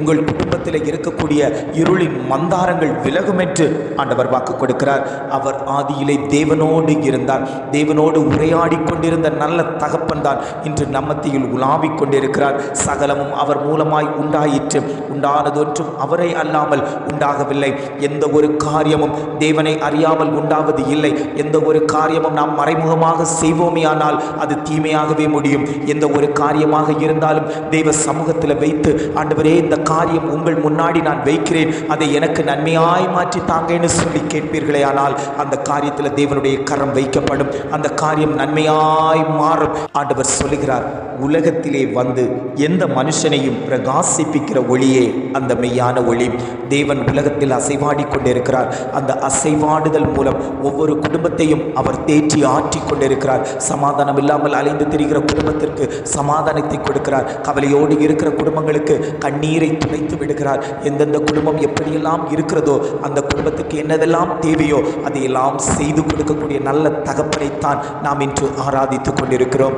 உங்கள் குடும்பத்தில் இருக்கக்கூடிய இருளின் மந்தாரங்கள் விலகும் என்று ஆண்டவர் வாக்கு கொடுக்கிறார். அவர் ஆதியிலே தேவனோடு இருந்தார். தேவனோடு உரையாடி கொண்டிருந்த நல்ல தகப்பன் தான் இன்று நம்மத்தியில் உலாவிக் கொண்டிருக்கிறார். சகலமும் அவர் மூலமாய் உண்டாயிற்று. உண்டானதொன்றும் அவரை அல்லாமல் உண்டாகவில்லை. எந்த ஒரு காரியமும் தேவனை அறியாமல் உண்டாவது இல்லை. எந்த ஒரு காரியமும் நாம் மறைமுகமாக செய்வோமேயானால் அது தீமையாகவே முடியும். எந்த ஒரு காரியமாக இருந்தாலும் தெய்வ சமூகத்தில் வைத்து, ஆண்டவரே இந்த காரியம் உங்கள் முன்னாடி நான் வைக்கிறேன், அதை எனக்கு நன்மையாய் மாற்றி தாங்கன்னு சொல்லி கேட்பீர்களே ஆனால் அந்த காரியத்தில் தேவனுடைய கரம் வைக்கப்படும். அந்த காரியம் நன்மையாய் மாறும். ஆண்டவர் சொல்லுகிறார், உலகத்திலே வந்து எந்த மனுஷனையும் பிரகாசிப்பிக்கிற ஒளியே அந்த மெய்யான ஒளி. தேவன் உலகத்தில் அசைவாடி கொண்டிருக்கிறார். அந்த அசைவாடுதல் மூலம் ஒவ்வொரு குடும்பத்தையும் அவர் தேற்றி ஆற்றி கொண்டிருக்கிறார். சமாதானம் இல்லாமல் அலைந்து திரிகிற குடும்பத்திற்கு சமாதானத்தை கொடுக்கிறார். கவலையோடு இருக்கிற குடும்பங்களுக்கு கண்ணீரை துடைத்து விடுகிறார். எந்தெந்த குடும்பம் எப்படியெல்லாம் இருக்கிறதோ அந்த குடும்பத்துக்கு என்னதெல்லாம் தேவையோ அதையெல்லாம் செய்து கொடுக்கக்கூடிய நல்ல தகப்பனைத்தான் நாம் இன்று ஆராதித்து கொண்டிருக்கிறோம்.